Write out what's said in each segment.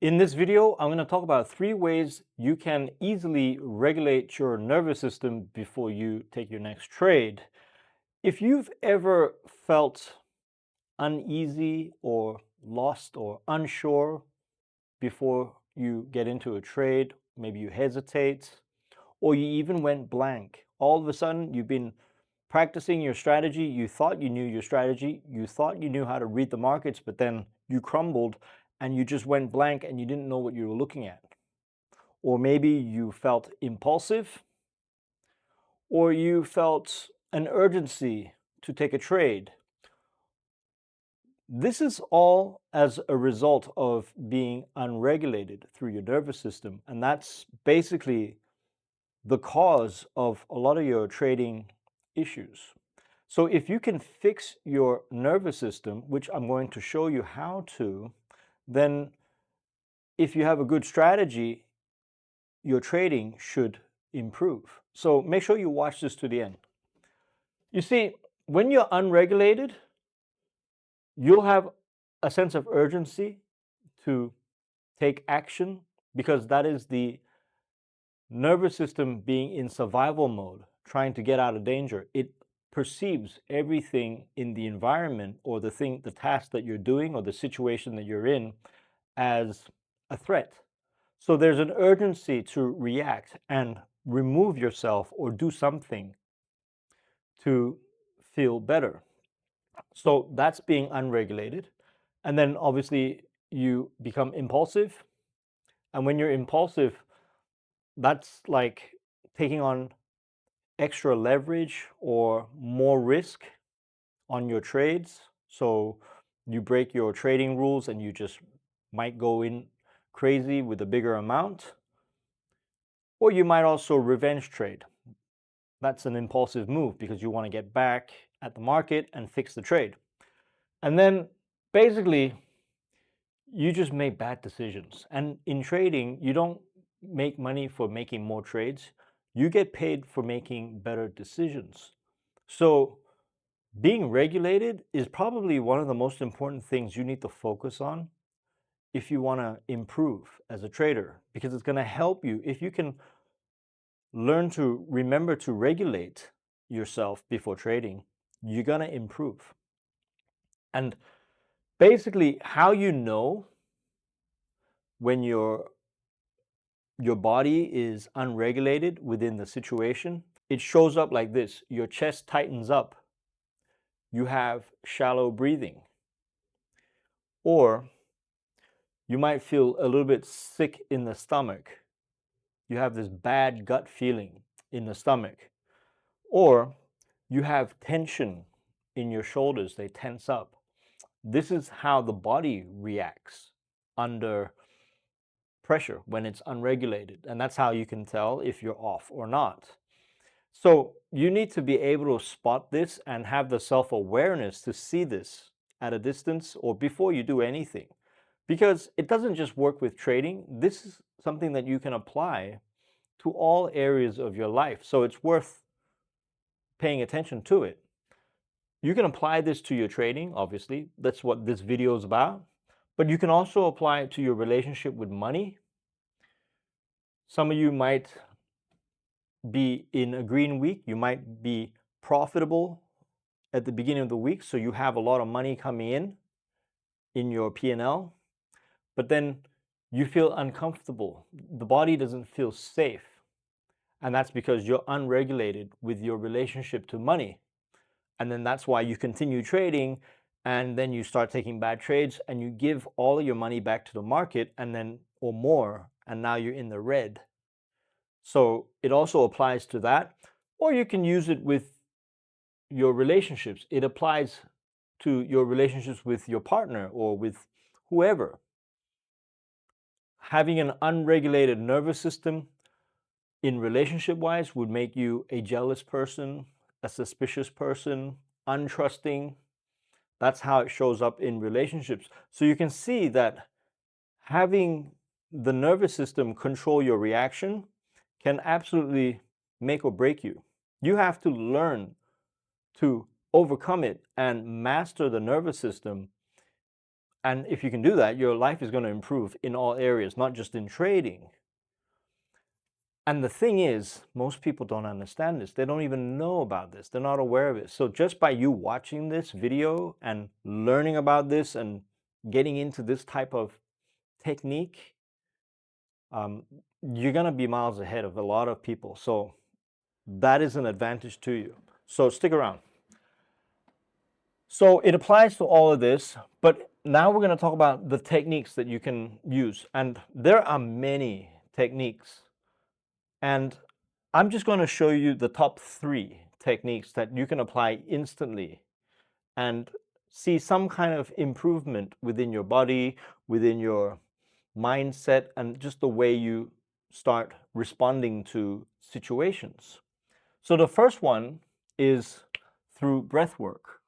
In this video, I'm going to talk about 3 ways you can easily regulate your nervous system before you take your next trade. If you've ever felt uneasy or lost or unsure before you get into a trade, maybe you hesitate, or you even went blank. All of a sudden, you've been practicing your strategy. You thought you knew your strategy. You thought you knew how to read the markets, but then you crumbled and you just went blank and you didn't know what you were looking at. Or maybe you felt impulsive, or you felt an urgency to take a trade. This is all as a result of being unregulated through your nervous system. And that's basically the cause of a lot of your trading issues. So if you can fix your nervous system, which I'm going to show you how to, then if you have a good strategy, your trading should improve. So make sure you watch this to the end. You see, when you're unregulated, you'll have a sense of urgency to take action because that is the nervous system being in survival mode, trying to get out of danger. It perceives everything in the environment or the task that you're doing or the situation that you're in as a threat. So there's an urgency to react and remove yourself or do something to feel better. So that's being unregulated. And then obviously you become impulsive. And when you're impulsive, that's like taking on extra leverage or more risk on your trades. So you break your trading rules and you just might go in crazy with a bigger amount. Or you might also revenge trade. That's an impulsive move because you want to get back at the market and fix the trade. And then basically, you just make bad decisions. And in trading, you don't make money for making more trades. You get paid for making better decisions. So being regulated is probably one of the most important things you need to focus on if you want to improve as a trader, because it's going to help you. If you can learn to remember to regulate yourself before trading, you're going to improve. And basically, how you know when your body is unregulated within the situation, it shows up like this. Your chest tightens up. You have shallow breathing. Or you might feel a little bit sick in the stomach. You have this bad gut feeling in the stomach. Or you have tension in your shoulders, they tense up. This is how the body reacts under pressure when it's unregulated. And that's how you can tell if you're off or not. So you need to be able to spot this and have the self-awareness to see this at a distance or before you do anything. Because it doesn't just work with trading. This is something that you can apply to all areas of your life. So it's worth paying attention to it. You can apply this to your trading, obviously. That's what this video is about. But you can also apply it to your relationship with money. Some of you might be in a green week. You might be profitable at the beginning of the week, so you have a lot of money coming in your P&L. But then you feel uncomfortable. The body doesn't feel safe. And that's because you're unregulated with your relationship to money. And then that's why you continue trading, and then you start taking bad trades and you give all of your money back to the market and then or more, and now you're in the red. So it also applies to that. Or you can use it with your relationships. It applies to your relationships with your partner or with whoever. Having an unregulated nervous system in relationship wise would make you a jealous person, a suspicious person, untrusting. That's how it shows up in relationships. So you can see that having the nervous system control your reaction can absolutely make or break you. You have to learn to overcome it and master the nervous system And if you can do that, your life is going to improve in all areas, not just in trading. And the thing is, most people don't understand this. They don't even know about this. They're not aware of it. So just by you watching this video and learning about this and getting into this type of technique, you're going to be miles ahead of a lot of people. So that is an advantage to you. So stick around. So it applies to all of this, but now we're going to talk about the techniques that you can use. And there are many techniques. And I'm just going to show you the top 3 techniques that you can apply instantly and see some kind of improvement within your body, within your mindset, and just the way you start responding to situations. So the first one is through breath work.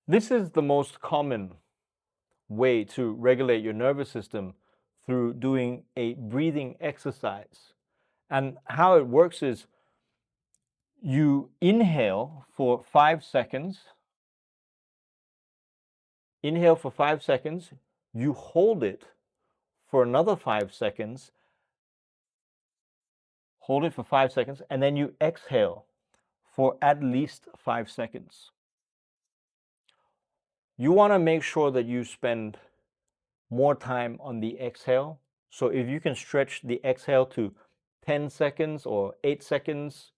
This is the most common way to regulate your nervous system, through doing a breathing exercise. And how it works is you inhale for 5 seconds, you hold it for another 5 seconds, hold it for 5 seconds, and then you exhale for at least 5 seconds. You want to make sure that you spend more time on the exhale. So if you can stretch the exhale to 10 seconds or 8 seconds,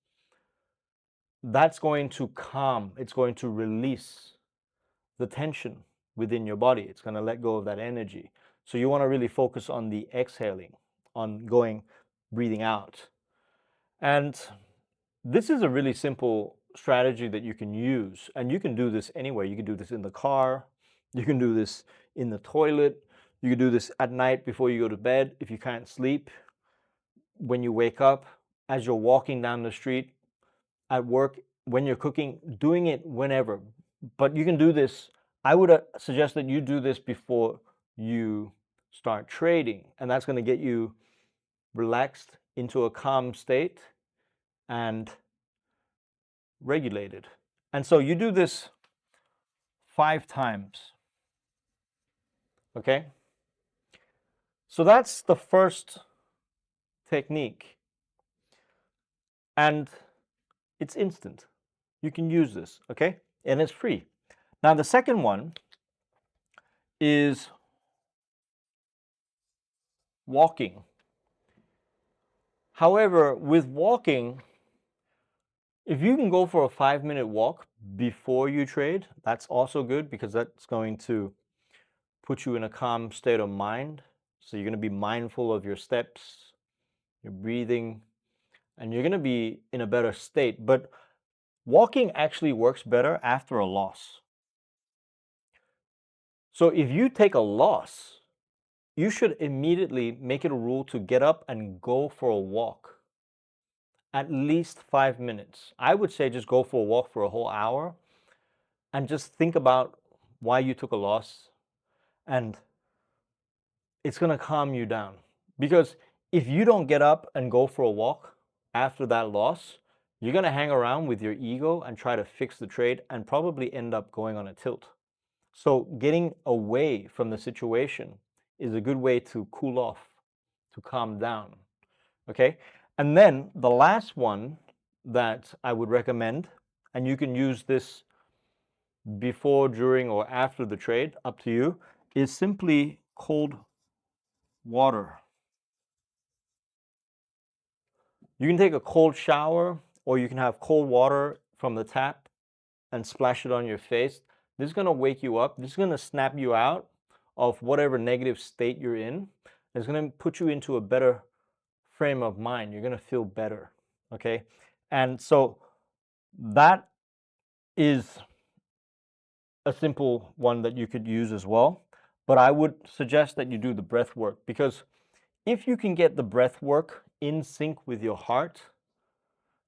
that's going to calm, it's going to release the tension within your body. It's going to let go of that energy. So you want to really focus on the exhaling, on breathing out. And this is a really simple strategy that you can use. And you can do this anywhere. You can do this in the car. You can do this in the toilet. You can do this at night before you go to bed if you can't sleep. When you wake up, as you're walking down the street, at work, when you're cooking, doing it whenever. But you can do this. I would suggest that you do this before you start trading, and that's going to get you relaxed into a calm state and regulated. And so you do this 5 times. Okay? So that's the first technique. And it's instant. You can use this, okay? And it's free. Now the second one is walking. However, with walking, if you can go for a 5-minute walk before you trade, that's also good, because that's going to put you in a calm state of mind. So you're going to be mindful of your steps, your breathing, and you're going to be in a better state. But walking actually works better after a loss. So if you take a loss, you should immediately make it a rule to get up and go for a walk. At least 5 minutes. I would say just go for a walk for a whole hour and just think about why you took a loss, and it's going to calm you down. Because if you don't get up and go for a walk after that loss, you're going to hang around with your ego and try to fix the trade and probably end up going on a tilt. So getting away from the situation is a good way to cool off, to calm down. Okay? And then the last one that I would recommend, and you can use this before, during, or after the trade, up to you, is simply cold water. You can take a cold shower, or you can have cold water from the tap and splash it on your face. This is going to wake you up. This is going to snap you out of whatever negative state you're in. It's going to put you into a better frame of mind. You're going to feel better. Okay? And so that is a simple one that you could use as well. But I would suggest that you do the breath work, because if you can get the breath work in sync with your heart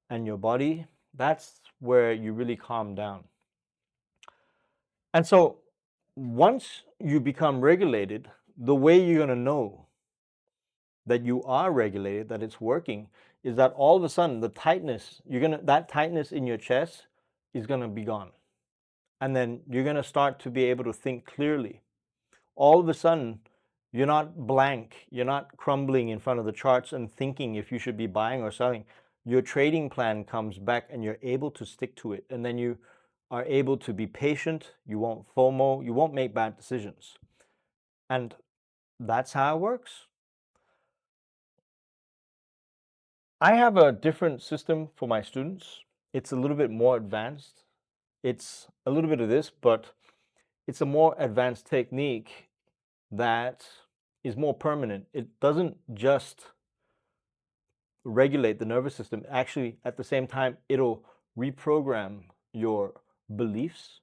and your body, that's where you really calm down. And so once you become regulated, the way you're going to know that you are regulated, that it's working, is that all of a sudden the tightness, that tightness in your chest is going to be gone. And then you're going to start to be able to think clearly. All of a sudden, you're not blank. You're not crumbling in front of the charts and thinking if you should be buying or selling. Your trading plan comes back and you're able to stick to it. And then you are able to be patient. You won't FOMO. You won't make bad decisions. And that's how it works. I have a different system for my students. It's a little bit more advanced. It's a little bit of this, but it's a more advanced technique that is more permanent. It doesn't just regulate the nervous system. Actually, at the same time, it'll reprogram your beliefs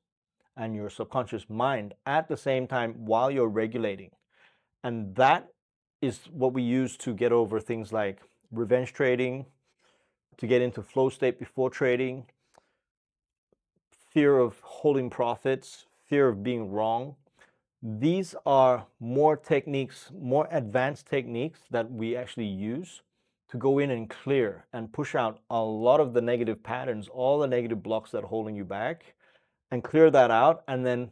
and your subconscious mind at the same time while you're regulating. And that is what we use to get over things like revenge trading, to get into flow state before trading, fear of holding profits, fear of being wrong. These are more techniques, more advanced techniques that we actually use to go in and clear and push out a lot of the negative patterns, all the negative blocks that are holding you back, and clear that out, and then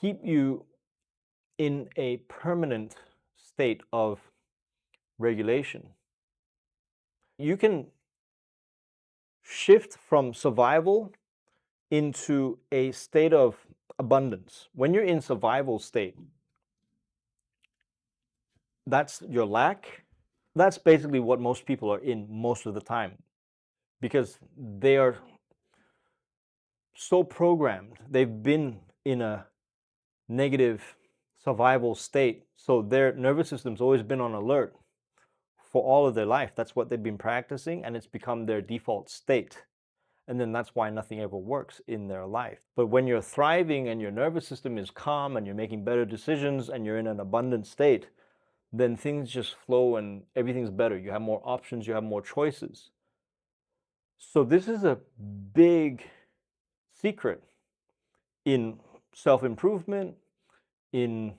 keep you in a permanent state of regulation. You can shift from survival into a state of abundance. When you're in survival state, that's your lack. That's basically what most people are in most of the time, because they are so programmed. They've been in a negative survival state, so their nervous system's always been on alert for all of their life. That's what they've been practicing, and it's become their default state. And then that's why nothing ever works in their life. But when you're thriving and your nervous system is calm and you're making better decisions and you're in an abundant state, then things just flow and everything's better. You have more options, you have more choices. So this is a big secret in self-improvement, in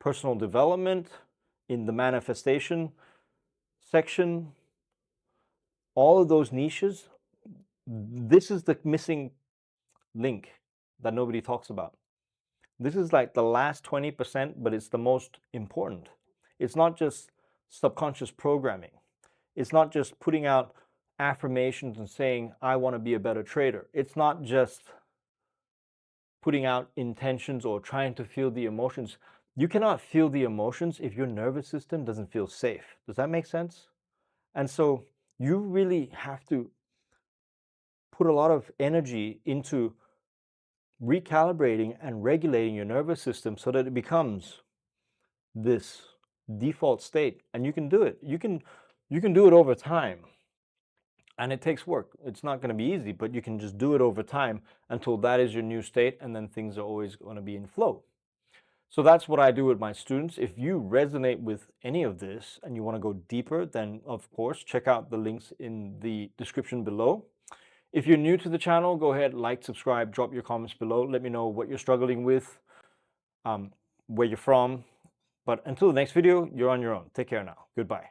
personal development, in the manifestation section, all of those niches. This is the missing link that nobody talks about. This is like the last 20%, but it's the most important. It's not just subconscious programming. It's not just putting out affirmations and saying, I want to be a better trader. It's not just putting out intentions or trying to feel the emotions. You cannot feel the emotions if your nervous system doesn't feel safe. Does that make sense? And so you really have to put a lot of energy into recalibrating and regulating your nervous system so that it becomes this default state. And you can do it. You can do it over time. And it takes work. It's not going to be easy, but you can just do it over time until that is your new state, and then things are always going to be in flow. So that's what I do with my students. If you resonate with any of this and you want to go deeper, then of course, check out the links in the description below. If you're new to the channel, go ahead, like, subscribe, drop your comments below. Let me know what you're struggling with, where you're from. But until the next video, you're on your own. Take care now. Goodbye.